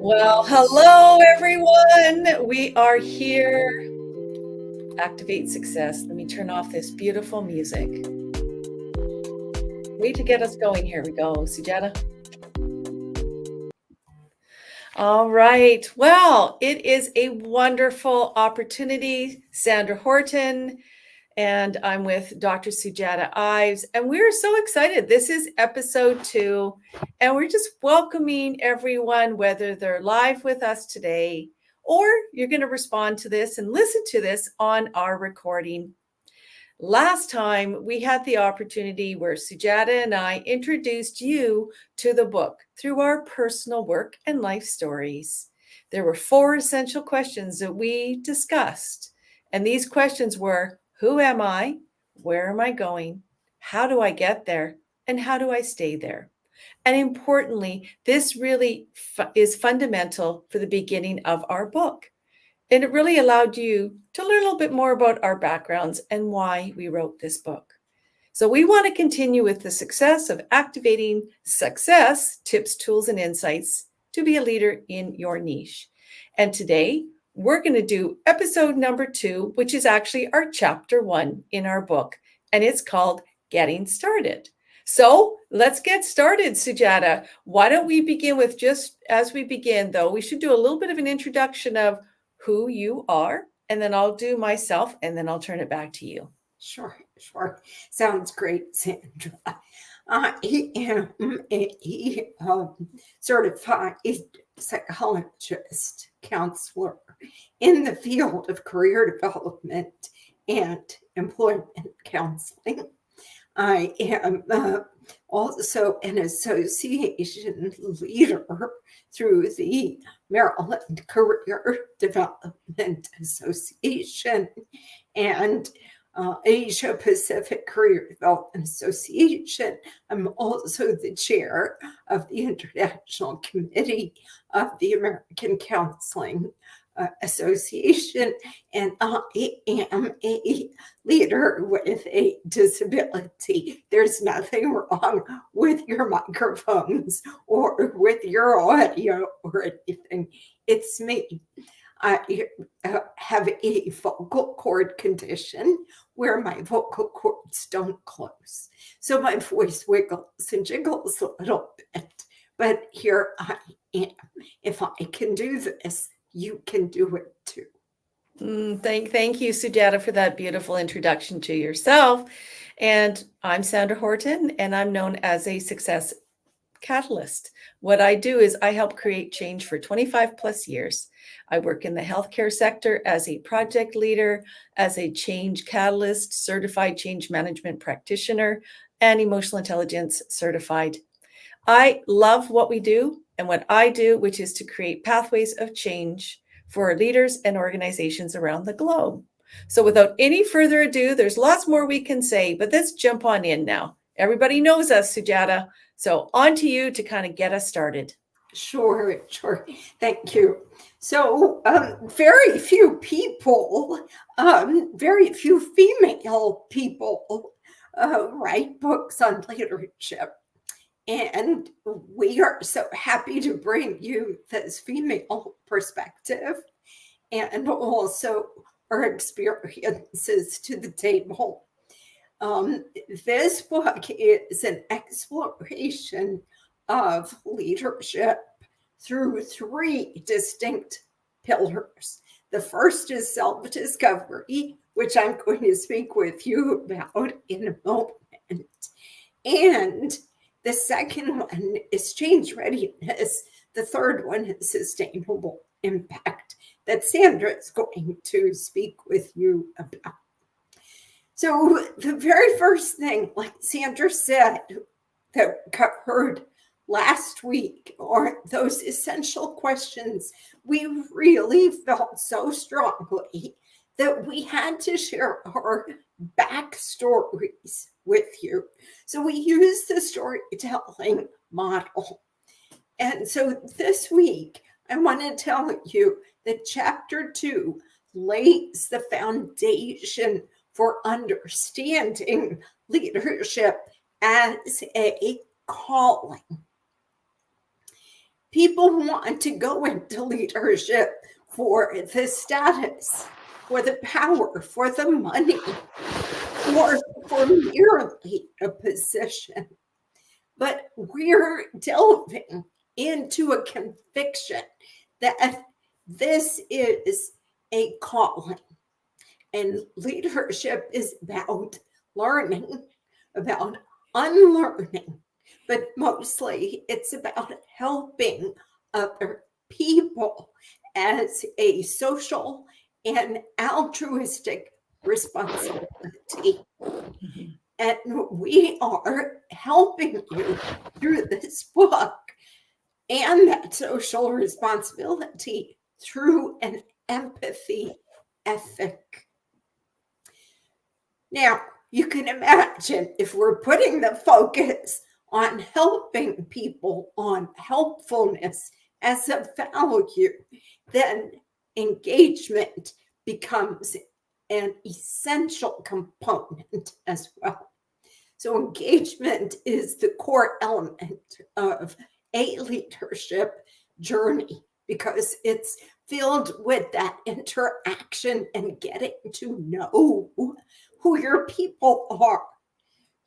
Well, hello everyone. We are here. Activate success. Let me turn off this beautiful music. Way to get us going. Here we go, Sujata. All right. Well, it is a wonderful opportunity. Sandra Horton, and I'm with Dr. Sujata Ives, and we're so excited. This is episode 2, and we're just welcoming everyone, whether they're live with us today or you're going to respond to this and listen to this on our recording. Last time we had the opportunity where Sujata and I introduced you to the book through our personal work and life stories. There were 4 essential questions that we discussed, and these questions were: who am I? Where am I going? How do I get there? And how do I stay there? And importantly, this really is fundamental for the beginning of our book. And it really allowed you to learn a little bit more about our backgrounds and why we wrote this book. So we want to continue with the success of activating success tips, tools, and insights to be a leader in your niche. And today we're going to do episode number 2, which is actually our chapter 1 in our book. And it's called Getting Started. So let's get started, Sujata. Why don't we begin with, just as we begin, though, we should do a little bit of an introduction of who you are, and then I'll do myself, and then I'll turn it back to you. Sure. Sounds great, Sandra. I am a certified psychologist, counselor in the field of career development and employment counseling. I am also an association leader through the Maryland Career Development Association and Asia Pacific Career Development Association. I'm also the chair of the International Committee of the American Counseling Association, and I am a leader with a disability. There's nothing wrong with your microphones or with your audio or anything. It's me. I have a vocal cord condition where my vocal cords don't close. So my voice wiggles and jiggles a little bit. But here I am. If I can do this, you can do it too. Thank you, Sujata, for that beautiful introduction to yourself. And I'm Sandra Horton, and I'm known as a success catalyst. What I do is I help create change for 25 plus years. I work in the healthcare sector as a project leader, as a change catalyst, certified change management practitioner, and emotional intelligence certified. I love what we do and what I do, which is to create pathways of change for leaders and organizations around the globe. So without any further ado, there's lots more we can say, but let's jump on in now. Everybody knows us, Sujata. So on to you to kind of get us started. Sure. Thank you. So very few people, very few female people write books on leadership. And we are so happy to bring you this female perspective and also our experiences to the table. This book is an exploration of leadership through 3 distinct pillars. The first is self-discovery, which I'm going to speak with you about in a moment. And the second one is change readiness. The third one is sustainable impact that Sandra is going to speak with you about. So the very first thing, like Sandra said, that we covered last week are those essential questions. We really felt so strongly that we had to share our backstories with you. So we use the storytelling model. And so this week, I want to tell you that chapter 2 lays the foundation for understanding leadership as a calling. People want to go into leadership for the status, for the power, for the money, or for merely a position. But we're delving into a conviction that this is a calling. And leadership is about learning, about unlearning, but mostly it's about helping other people as a social and altruistic responsibility. Mhm. And we are helping you through this book and that social responsibility through an empathy ethic. Now, you can imagine if we're putting the focus on helping people, on helpfulness as a value, then engagement becomes an essential component as well. So, engagement is the core element of a leadership journey because it's filled with that interaction and getting to know who your people are.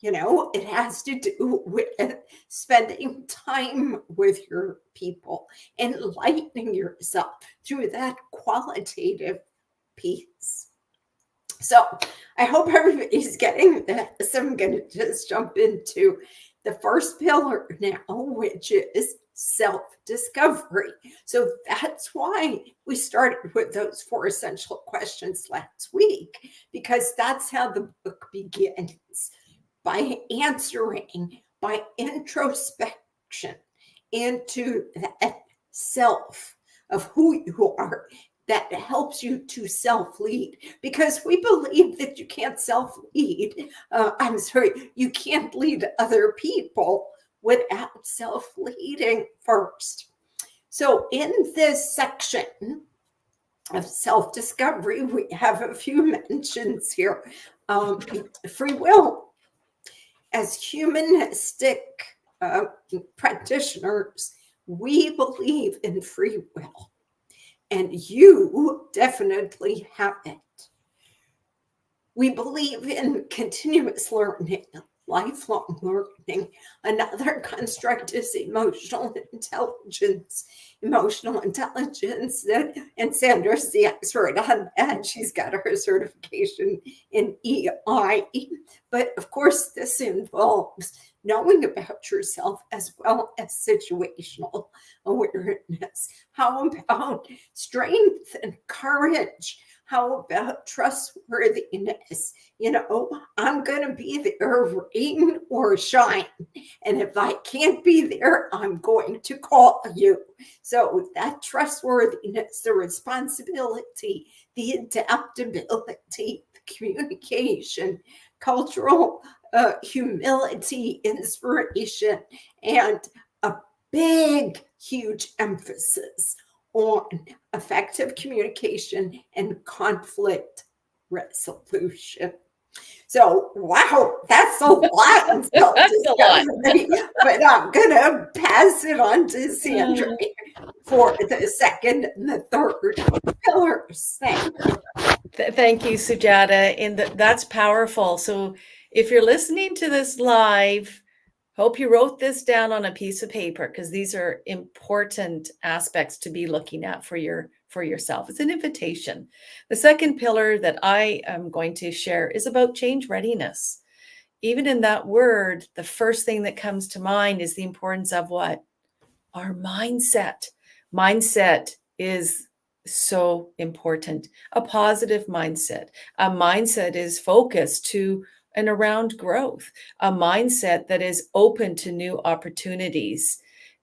You know, it has to do with spending time with your people, enlightening yourself through that qualitative piece. So I hope everybody's getting this. I'm going to just jump into the first pillar now, which is self-discovery. So that's why we started with those 4 essential questions last week, because that's how the book begins, by answering, by introspection into that self of who you are, that helps you to self-lead, because we believe that you can't self-lead. You can't lead other people without self-leading first. So in this section of self-discovery, we have a few mentions here. Free will. As humanistic practitioners, we believe in free will. And you definitely have it. We believe in continuous learning, lifelong learning. Another construct is emotional intelligence. Emotional intelligence, and Sandra's the expert on that. She's got her certification in EI. But of course, this involves knowing about yourself as well as situational awareness. How about strength and courage? How about trustworthiness? You know, I'm going to be there, rain or shine. And if I can't be there, I'm going to call you. So that trustworthiness, the responsibility, the adaptability, the communication, cultural humility, inspiration, and a big, huge emphasis on effective communication and conflict resolution. So, wow, that's a lot. That's a lot. But I'm going to pass it on to Sandra for the second and the third pillars. Thank you, Sujata. And that's powerful. So if you're listening to this live, hope you wrote this down on a piece of paper, because these are important aspects to be looking at for yourself. It's an invitation. The second pillar that I am going to share is about change readiness. Even in that word, the first thing that comes to mind is the importance of what? Our mindset. Mindset is so important. A positive mindset. A mindset is focused to and around growth. A mindset that is open to new opportunities.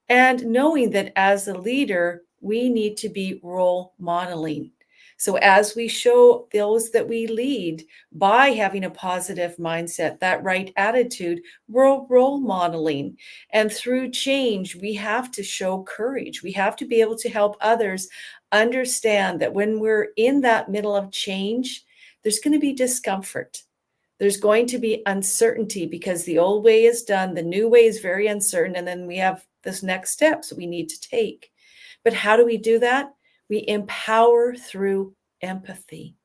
And knowing that as a leader, we need to be role modeling. So as we show those that we lead by having a positive mindset, that right attitude, we're role modeling. And through change, we have to show courage. We have to be able to help others understand that when we're in that middle of change, there's going to be discomfort. There's going to be uncertainty because the old way is done. The new way is very uncertain. And then we have those next steps we need to take. But how do we do that? We empower through empathy.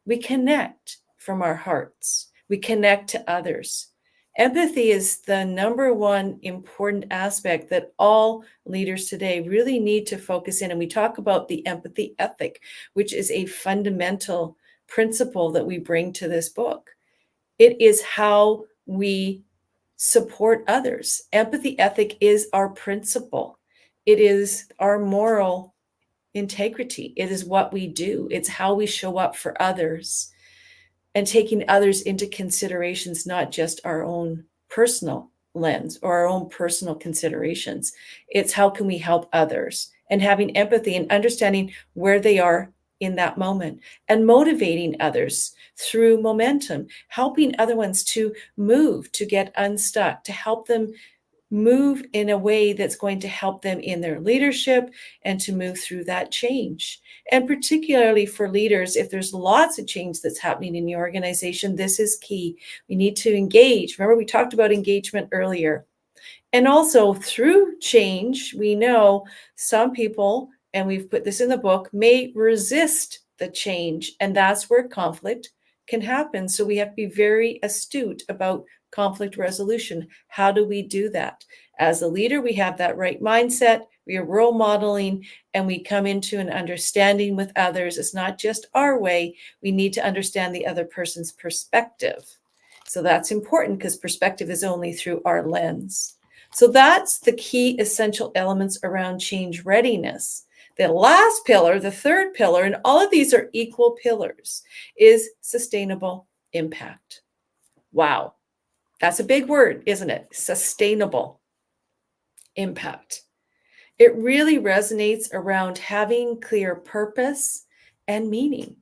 We connect from our hearts. We connect to others. Empathy is the number one important aspect that all leaders today really need to focus in. And we talk about the empathy ethic, which is a fundamental principle that we bring to this book. It is how we support others. Empathy ethic is our principle. It is our moral integrity. It is what we do. It's how we show up for others and taking others into considerations, not just our own personal lens or our own personal considerations. It's how can we help others, and having empathy and understanding where they are in that moment and motivating others through momentum, helping other ones to move, to get unstuck, to help them move in a way that's going to help them in their leadership and to move through that change. And particularly for leaders, if there's lots of change that's happening in the organization, this is key. We need to engage. Remember, we talked about engagement earlier. And also through change, we know some people, and we've put this in the book, may resist the change. And that's where conflict can happen. So we have to be very astute about conflict resolution. How do we do that? As a leader, we have that right mindset. We are role modeling, and we come into an understanding with others. It's not just our way. We need to understand the other person's perspective. So that's important because perspective is only through our lens. So that's the key essential elements around change readiness. The last pillar, the third pillar, and all of these are equal pillars, is sustainable impact. Wow. That's a big word, isn't it? Sustainable impact. It really resonates around having clear purpose and meaning.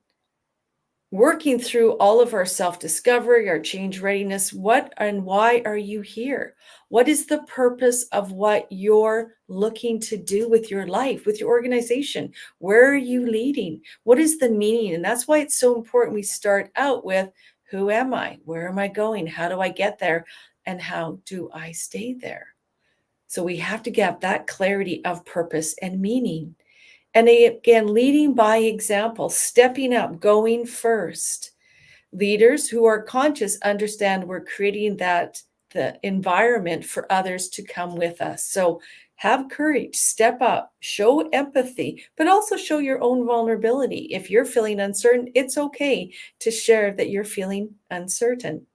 Working through all of our self-discovery, our change readiness, what and why are you here? What is the purpose of what you're looking to do with your life, with your organization? Where are you leading? What is the meaning? And that's why it's so important we start out with, who am I? Where am I going? How do I get there? And how do I stay there? So we have to get that clarity of purpose and meaning. And again, leading by example, stepping up, going first. Leaders who are conscious understand we're creating the environment for others to come with us. So have courage, step up, show empathy, but also show your own vulnerability. If you're feeling uncertain, it's okay to share that you're feeling uncertain.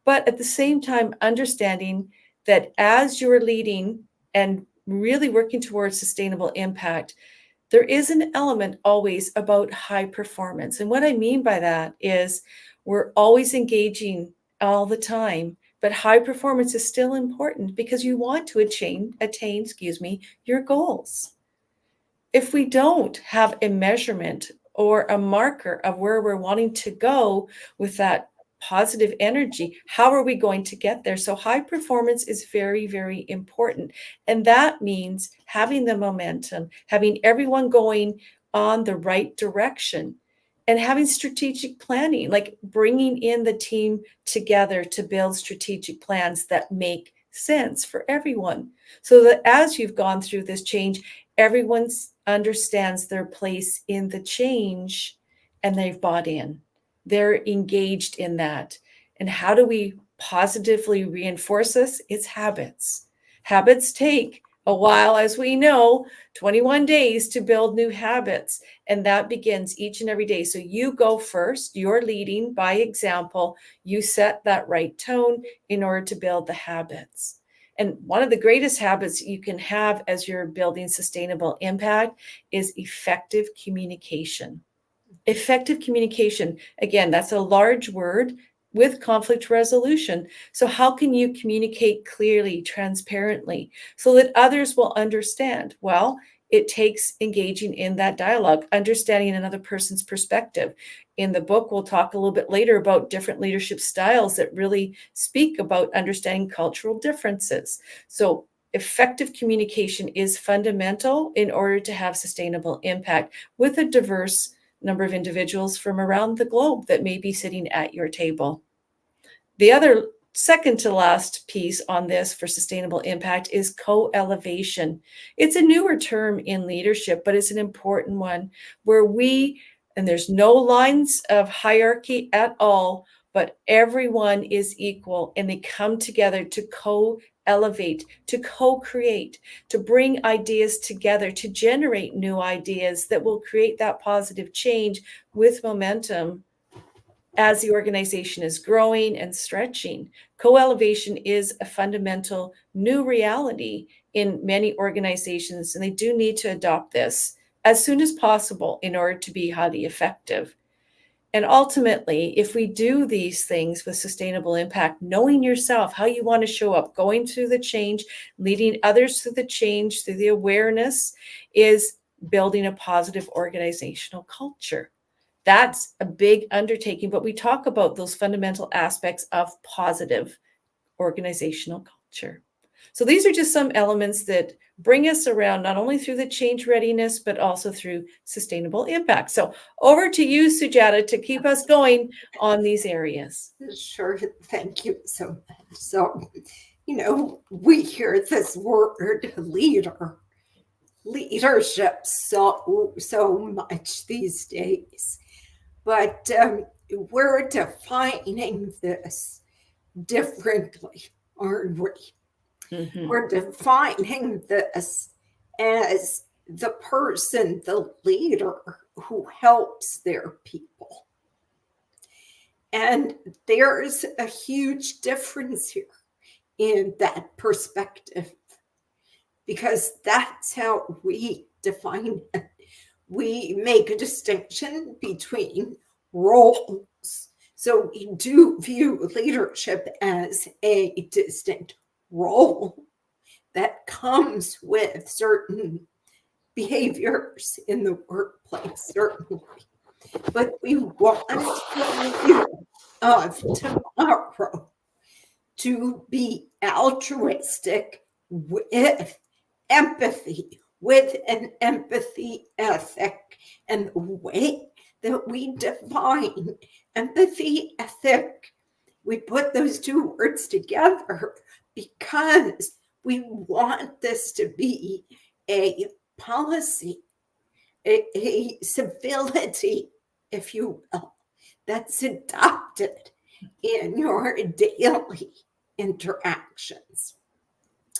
But at the same time, understanding that as you're leading and really working towards sustainable impact, there is an element always about high performance. And what I mean by that is we're always engaging all the time, but high performance is still important because you want to attain, your goals. If we don't have a measurement or a marker of where we're wanting to go with that positive energy, how are we going to get there? So high performance is very, very important. And that means having the momentum, having everyone going on the right direction, and having strategic planning, like bringing in the team together to build strategic plans that make sense for everyone. So that as you've gone through this change, everyone understands their place in the change and they've bought in. They're engaged in that. And how do we positively reinforce this? It's habits. Habits take a while, as we know, 21 days to build new habits. And that begins each and every day. So you go first, you're leading by example. You set that right tone in order to build the habits. And one of the greatest habits you can have as you're building sustainable impact is effective communication. Effective communication, again, that's a large word with conflict resolution. So how can you communicate clearly, transparently, so that others will understand? Well, it takes engaging in that dialogue, understanding another person's perspective. In the book, we'll talk a little bit later about different leadership styles that really speak about understanding cultural differences. So effective communication is fundamental in order to have sustainable impact with a diverse number of individuals from around the globe that may be sitting at your table. The other second to last piece on this for sustainable impact is co-elevation. It's a newer term in leadership, but it's an important one where and there's no lines of hierarchy at all, but everyone is equal and they come together to co-elevate, to co-create, to bring ideas together, to generate new ideas that will create that positive change with momentum as the organization is growing and stretching. Co-elevation is a fundamental new reality in many organizations, and they do need to adopt this as soon as possible in order to be highly effective. And ultimately, if we do these things with sustainable impact, knowing yourself, how you want to show up, going through the change, leading others through the change, through the awareness, is building a positive organizational culture. That's a big undertaking, but we talk about those fundamental aspects of positive organizational culture. So these are just some elements that bring us around not only through the change readiness, but also through sustainable impact. So over to you, Sujata, to keep us going on these areas. Sure. Thank you so much. So, we hear this word leadership so much these days. But we're defining this differently, aren't we? Mm-hmm. We're defining this as the person, the leader who helps their people. And there's a huge difference here in that perspective, because that's how we define it. We make a distinction between roles. So we do view leadership as a distinct role that comes with certain behaviors in the workplace, certainly. But we want the leader of tomorrow to be altruistic with empathy, with an empathy ethic. And the way that we define empathy ethic, we put those two words together because we want this to be a policy, a civility, if you will, that's adopted in your daily interactions.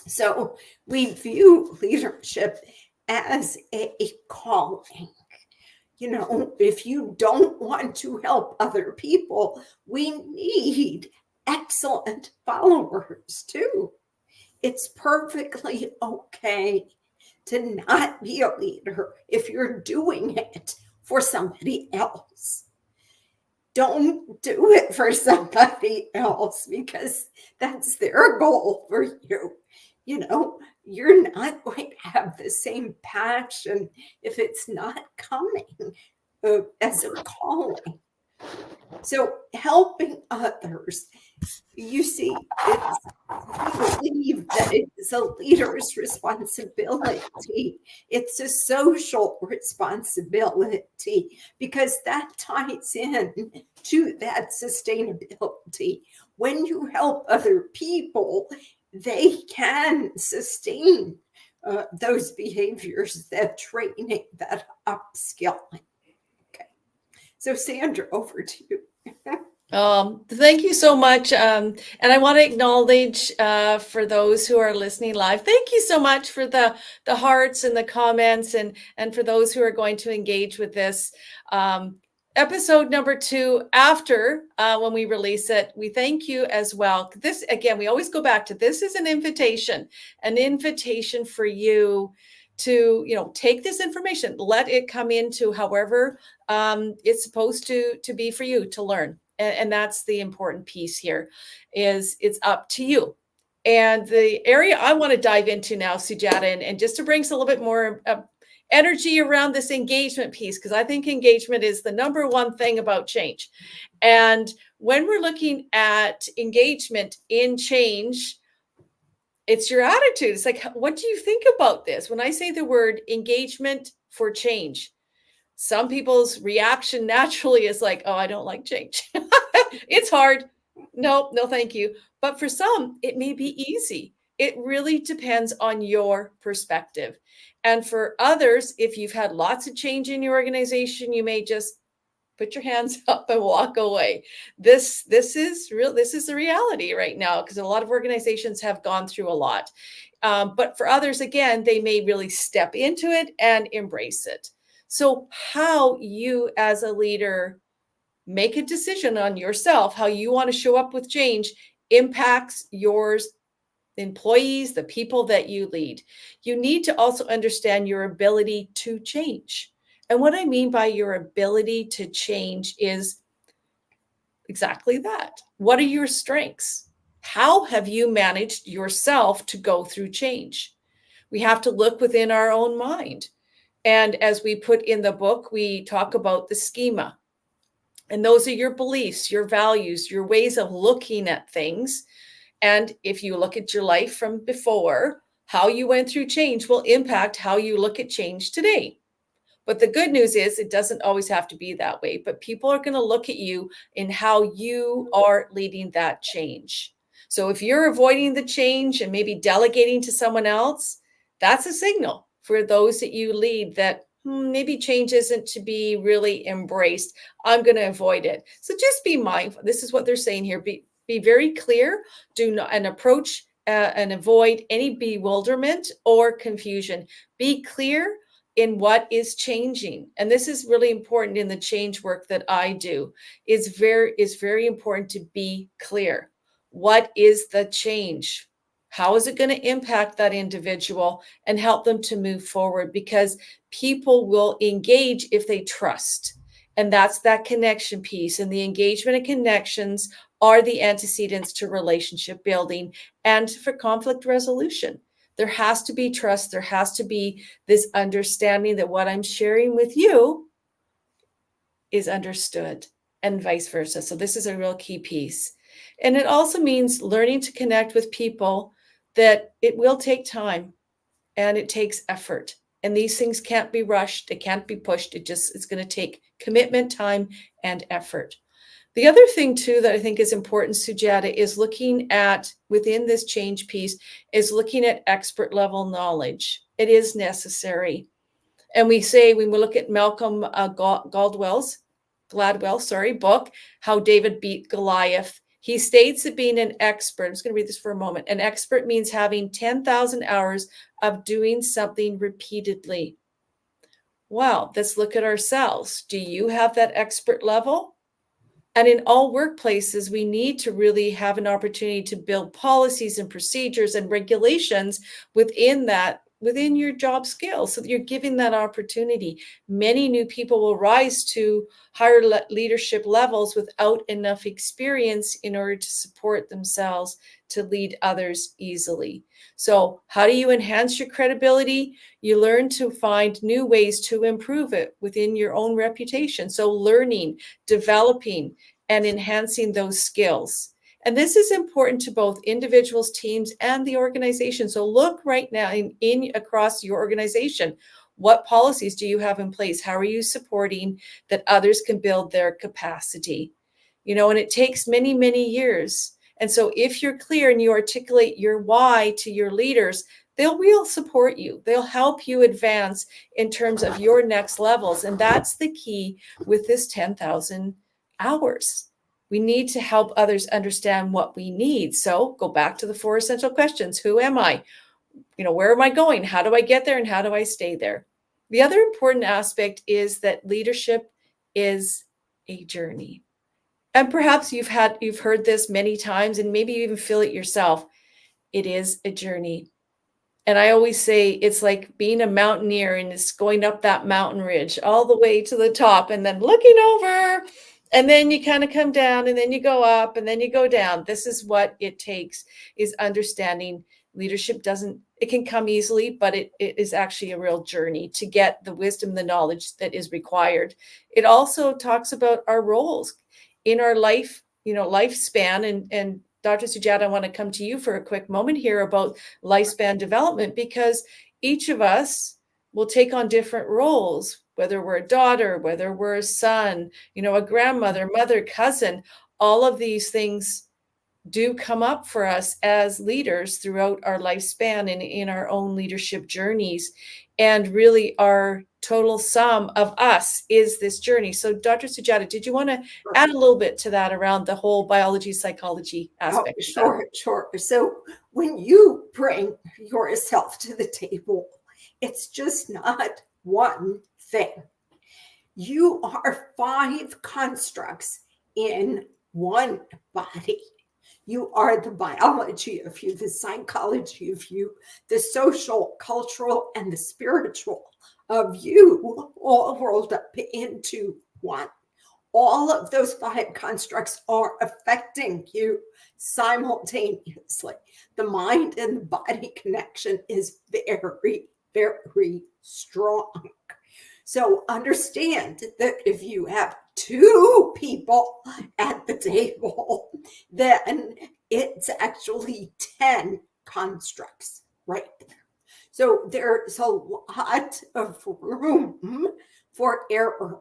So we view leadership as a calling. If you don't want to help other people, we need excellent followers too. It's perfectly okay to not be a leader if you're doing it for somebody else. Don't do it for somebody else because that's their goal for you. You're not going to have the same passion if it's not coming as a calling. So helping others, you see, I believe that it's a leader's responsibility. It's a social responsibility because that ties in to that sustainability. When you help other people, they can sustain those behaviors, that training, that upskilling. Okay. So Sandra, over to you. Thank you so much. And I want to acknowledge for those who are listening live, thank you so much for the hearts and the comments and for those who are going to engage with this. Episode number 2, after when we release it, we thank you as well. This, again, we always go back to this is an invitation for you to, take this information, let it come into however it's supposed to be for you to learn. And that's the important piece here is it's up to you. And the area I want to dive into now, Sujata, and just to bring us a little bit more energy around this engagement piece, because I think engagement is the number one thing about change. And when we're looking at engagement in change, it's your attitude. It's like, what do you think about this? When I say the word engagement for change, some people's reaction naturally is like, oh, I don't like change. It's hard. No, thank you. But for some, it may be easy. It really depends on your perspective. And for others, if you've had lots of change in your organization, you may just put your hands up and walk away. This is real. This is the reality right now, because a lot of organizations have gone through a lot. But for others, again, they may really step into it and embrace it. So how you as a leader make a decision on yourself, how you want to show up with change, impacts yours, employees, the people that you lead. You need to also understand your ability to change. And what I mean by your ability to change is exactly that. What are your strengths? How have you managed yourself to go through change? We have to look within our own mind. And as we put in the book, we talk about the schema. And those are your beliefs, your values, your ways of looking at things. And if you look at your life from before, how you went through change will impact how you look at change today. But the good news is it doesn't always have to be that way. But people are going to look at you in how you are leading that change. So if you're avoiding the change and maybe delegating to someone else, that's a signal for those that you lead that maybe change isn't to be really embraced. I'm going to avoid it. So just be mindful. This is what they're saying here. Be very clear. Do not and approach and avoid any bewilderment or confusion. Be clear in what is changing. And this is really important in the change work that I do. Is very important to be clear. What is the change? How is it going to impact that individual and help them to move forward? Because people will engage if they trust. And that's that connection piece. And the engagement and connections are the antecedents to relationship building and for conflict resolution. There has to be trust. There has to be this understanding that what I'm sharing with you is understood and vice versa. So this is a real key piece. And it also means learning to connect with people that it will take time and it takes effort. And these things can't be rushed. It can't be pushed. It's going to take commitment, time, and effort. The other thing too that I think is important, Sujata, is looking at within this change piece is looking at expert level knowledge. It is necessary. And we say when we look at Malcolm Gladwell's book, How David Beat Goliath, he states that being an expert, I'm just going to read this for a moment. An expert means having 10,000 hours of doing something repeatedly. Wow, let's look at ourselves. Do you have that expert level? And in all workplaces, we need to really have an opportunity to build policies and procedures and regulations within your job skills, so that you're giving that opportunity. Many new people will rise to higher leadership levels without enough experience in order to support themselves to lead others easily. So how do you enhance your credibility? You learn to find new ways to improve it within your own reputation. So learning, developing, and enhancing those skills. And this is important to both individuals, teams, and the organization. So look right now in across your organization. What policies do you have in place? How are you supporting that others can build their capacity? And it takes many, many years. And so if you're clear and you articulate your why to your leaders, they'll support you. They'll help you advance in terms of your next levels. And that's the key with this 10,000 hours. We need to help others understand what we need. So go back to the 4 essential questions. Who am I? Where am I going? How do I get there? And how do I stay there? The other important aspect is that leadership is a journey. And perhaps you've heard this many times, and maybe you even feel it yourself. It is a journey. And I always say it's like being a mountaineer and it's going up that mountain ridge all the way to the top and then looking over, and then you kind of come down, and then you go up, and then you go down. This is what it takes, is understanding leadership it can come easily, but it is actually a real journey to get the wisdom, the knowledge that is required. It also talks about our roles in our life, lifespan. And Dr. Sujata, I want to come to you for a quick moment here about lifespan development, because each of us will take on different roles, whether we're a daughter, whether we're a son, a grandmother, mother, cousin. All of these things do come up for us as leaders throughout our lifespan and in our own leadership journeys. And really, our total sum of us is this journey. So, Dr. Sujata, did you want to add a little bit to that around the whole biology, psychology Oh, aspect of that? sure. So when you bring yourself to the table, it's just not one thing. You are 5 constructs in one body. You are the biology of you, the psychology of you, the social, cultural, and the spiritual of you, all rolled up into one. All of those 5 constructs are affecting you simultaneously. The mind and the body connection is very, very strong. So understand that if you have 2 people at the table, then it's actually 10 constructs right there. So there's a lot of room for error.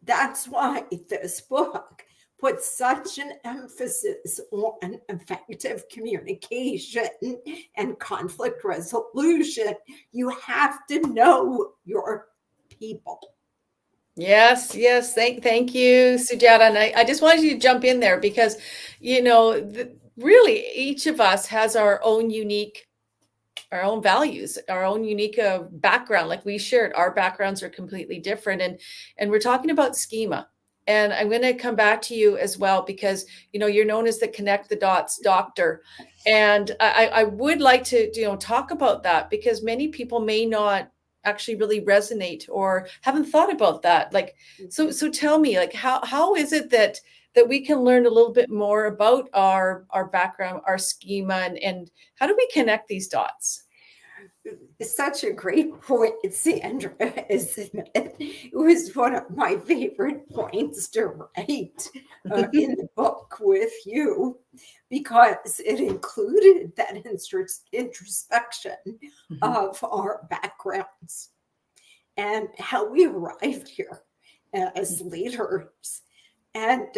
That's why this book puts such an emphasis on effective communication and conflict resolution. You have to know your people. Yes. Thank you, Sujata. And I just wanted you to jump in there because, really each of us has our own values, our own unique background. Like we shared, our backgrounds are completely different. And we're talking about schema. And I'm going to come back to you as well, because, you're known as the connect the dots doctor. And I would like to, talk about that, because many people may not actually really resonate or haven't thought about that. Like, so tell me, like, how is it that we can learn a little bit more about our background, our schema, and how do we connect these dots? It's such a great point, Sandra, isn't it? It was one of my favorite points to write in the book with you, because it included that introspection of our backgrounds and how we arrived here as leaders. And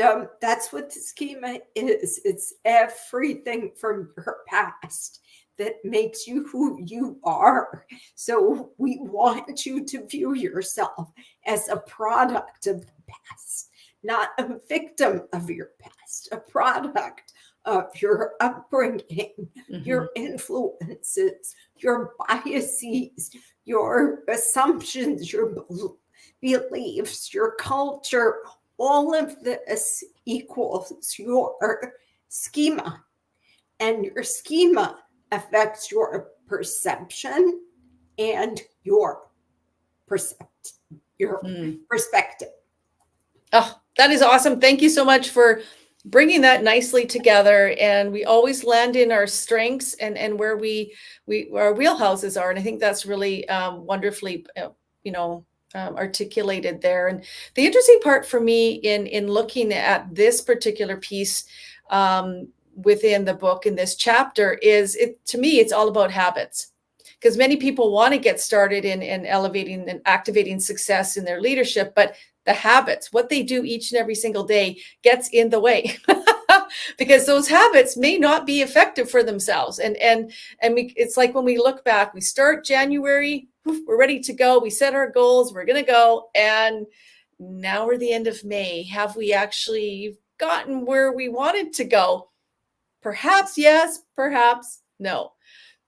that's what the schema is. It's everything from your past that makes you who you are. So we want you to view yourself as a product of the past, not a victim of your past, a product of your upbringing, your influences, your biases, your assumptions, your beliefs, your culture. All of this equals your schema, and your schema affects your perception and your perspective. Oh, that is awesome. Thank you so much for bringing that nicely together. And we always land in our strengths and where our wheelhouses are. And I think that's really wonderfully, articulated there. And the interesting part for me in looking at this particular piece within the book, in this chapter, is to me, it's all about habits. Because many people want to get started in elevating and activating success in their leadership, but the habits, what they do each and every single day, gets in the way. Because those habits may not be effective for themselves. And it's like when we look back, we start January, we're ready to go. We set our goals, we're going to go. And now we're the end of May. Have we actually gotten where we wanted to go? Perhaps yes, perhaps no.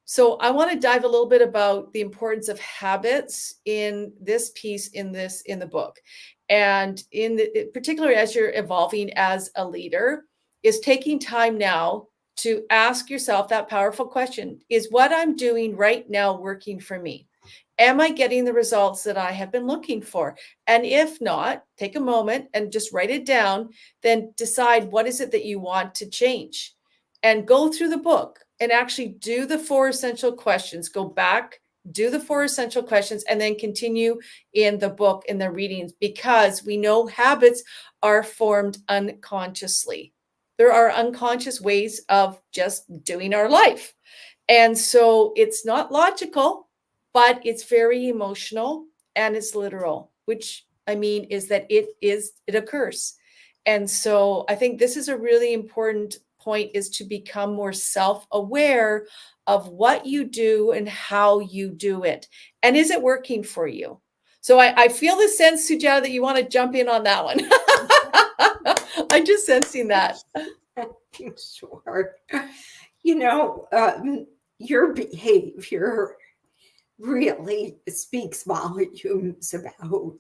So I want to dive a little bit about the importance of habits in this piece, in the book. And particularly as you're evolving as a leader, is taking time now to ask yourself that powerful question: is what I'm doing right now working for me? Am I getting the results that I have been looking for? And if not, take a moment and just write it down, then decide what is it that you want to change, and go through the book and actually do the 4 essential questions. Go back, do the 4 essential questions, and then continue in the book, in the readings, because we know habits are formed unconsciously. There are unconscious ways of just doing our life. And so it's not logical, but it's very emotional and it's literal, which I mean is that it occurs. And so I think this is a really important point is to become more self-aware of what you do and how you do it. And is it working for you? So I feel the sense, Sujata, that you want to jump in on that one. I'm just sensing that. Sure. Your behavior really speaks volumes about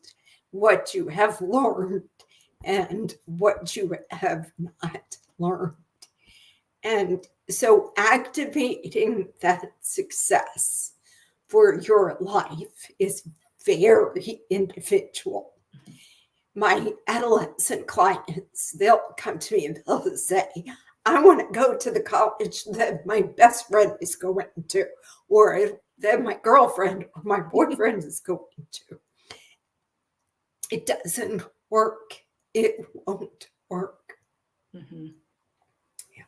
what you have learned and what you have not learned. And so activating that success for your life is very individual. My adolescent clients, they'll come to me and they'll say, I want to go to the college that my best friend is going to, or that my girlfriend or my boyfriend is going to. It doesn't work. It won't work. Mm-hmm.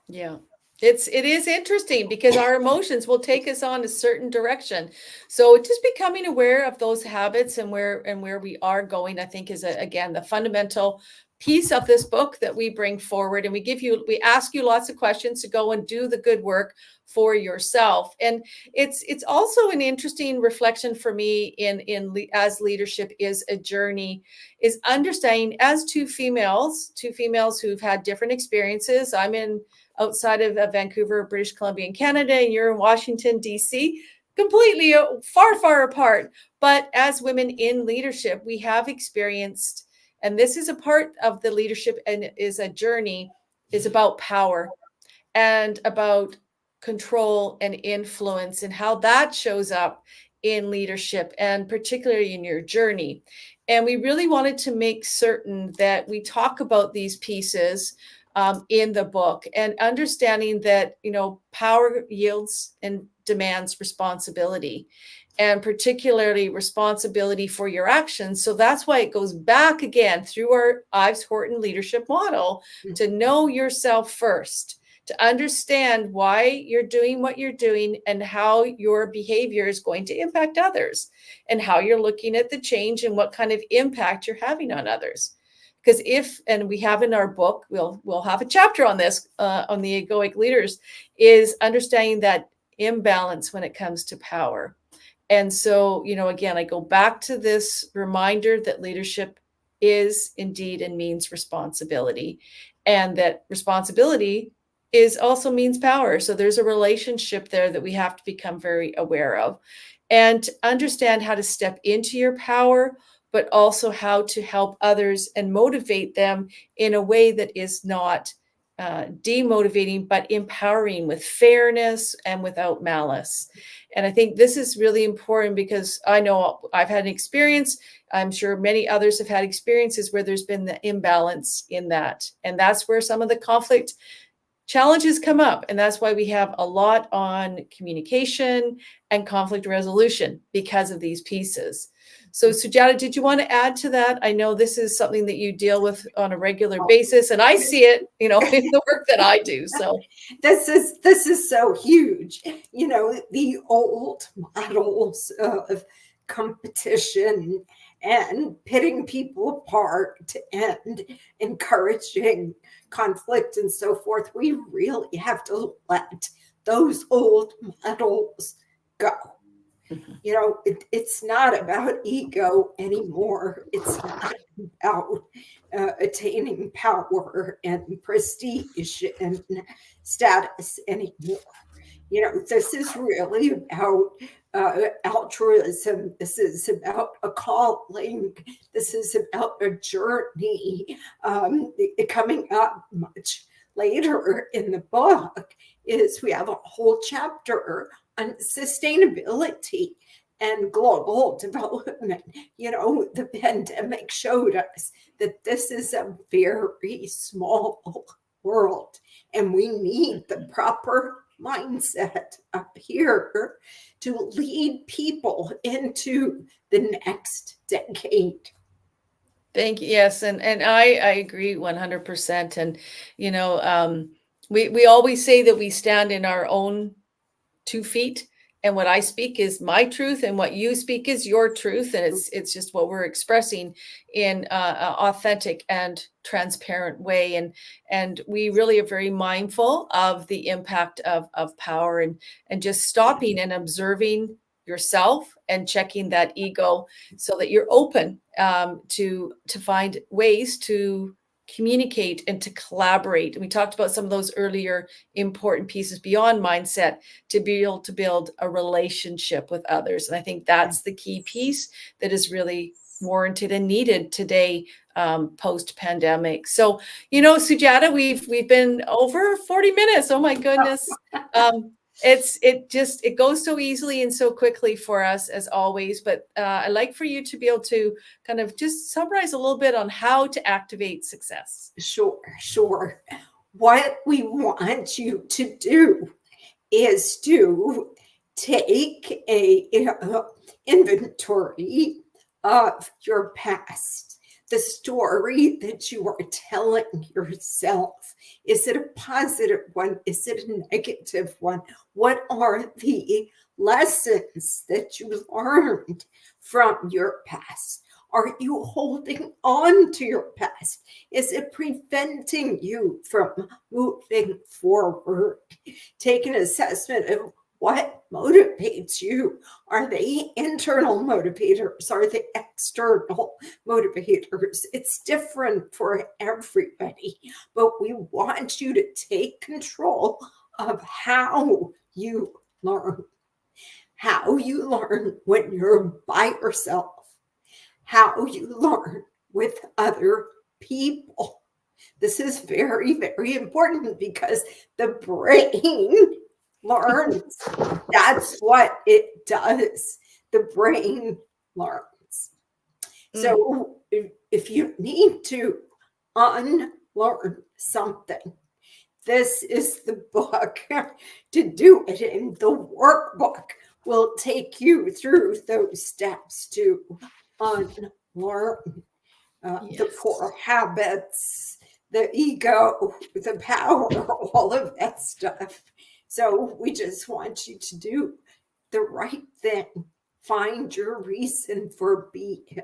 Yeah. It is interesting because our emotions will take us on a certain direction. So just becoming aware of those habits and where we are going, I think is again the fundamental piece of this book that we bring forward. And we ask you lots of questions to go and do the good work for yourself. And it's also an interesting reflection for me as leadership is a journey, is understanding as two females who've had different experiences. I'm in outside of Vancouver, British Columbia, in Canada, and you're in Washington, D.C., completely far apart. But as women in leadership, we have experienced, and this is a part of the leadership and is a journey, is about power and about control and influence and how that shows up in leadership and particularly in your journey. And we really wanted to make certain that we talk about these pieces in the book, and understanding that, power yields and demands responsibility, and particularly responsibility for your actions. So that's why it goes back again through our Ives Horton leadership model to know yourself first, to understand why you're doing what you're doing and how your behavior is going to impact others, and how you're looking at the change and what kind of impact you're having on others. Because and we have in our book, we'll have a chapter on this, on the egoic leaders, is understanding that imbalance when it comes to power. And so, again, I go back to this reminder that leadership is indeed and means responsibility, and that responsibility is also means power. So there's a relationship there that we have to become very aware of, and understand how to step into your power, but also how to help others and motivate them in a way that is not demotivating, but empowering, with fairness and without malice. And I think this is really important because I know I've had an experience. I'm sure many others have had experiences where there's been the imbalance in that. And that's where some of the conflict challenges come up. And that's why we have a lot on communication and conflict resolution, because of these pieces. So Sujata, did you want to add to that? I know this is something that you deal with on a regular basis, and I see it, in the work that I do. So this is so huge. The old models of competition and pitting people apart and encouraging conflict and so forth. We really have to let those old models go. It's not about ego anymore. It's not about attaining power and prestige and status anymore. This is really about altruism. This is about a calling. This is about a journey. Coming up much later in the book is we have a whole chapter on sustainability and global development. The pandemic showed us that this is a very small world, and we need the proper mindset up here to lead people into the next decade. Thank you. Yes, and I agree 100%. And we always say that we stand in our own 2 feet, and what I speak is my truth, and what you speak is your truth, and it's just what we're expressing in an authentic and transparent way, and we really are very mindful of the impact of power, and just stopping and observing yourself and checking that ego, so that you're open to find ways to communicate and to collaborate. And we talked about some of those earlier important pieces beyond mindset, to be able to build a relationship with others. And I think that's the key piece that is really warranted and needed today, post pandemic. So, Sujata, we've been over 40 minutes. Oh my goodness. It goes so easily and so quickly for us, as always, but I'd like for you to be able to kind of just summarize a little bit on how to activate success. Sure. What we want you to do is to take a inventory of your past, the story that you are telling yourself. Is it a positive one? Is it a negative one? What are the lessons that you learned from your past? Are you holding on to your past? Is it preventing you from moving forward? Take an assessment of what motivates you. Are they internal motivators? Are they external motivators? It's different for everybody, but we want you to take control of how you learn. How you learn when you're by yourself. How you learn with other people. This is very, very important because the brain learns. That's what it does. The brain learns. So if you need to unlearn something, this is the book to do it. And the workbook will take you through those steps to unlearn the poor habits, the ego, the power, all of that stuff. So we just want you to do the right thing. Find your reason for being.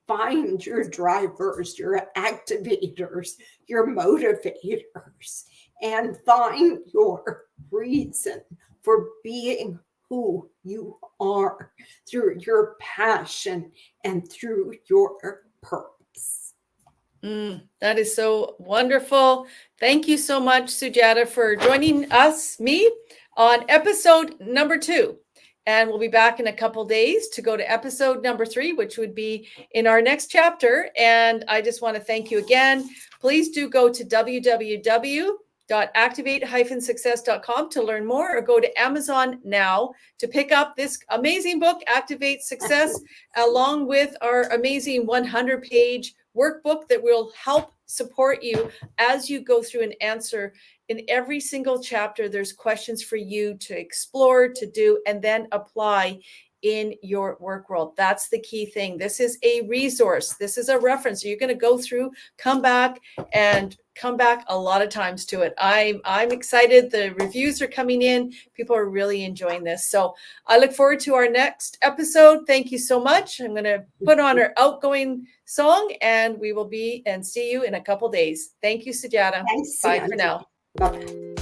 Find your drivers, your activators, your motivators, and find your reason for being who you are through your passion and through your purpose. That is so wonderful. Thank you so much, Sujata, for joining me on episode number 2. And we'll be back in a couple days to go to episode number 3, which would be in our next chapter. And I just want to thank you again. Please do go to www.activate-success.com to learn more, or go to Amazon now to pick up this amazing book, Activate Success, along with our amazing 100-page workbook that will help support you as you go through and answer. In every single chapter, there's questions for you to explore, to do, and then apply in your work world. That's the key thing. This is a resource. This is a reference. So you're going to go through, come back a lot of times to it. I'm excited. The reviews are coming in. People are really enjoying this. So I look forward to our next episode. Thank you so much. I'm going to put on our outgoing song, and we will see you in a couple days. Thank you, Sujata. Thanks, Bye for now. Bye.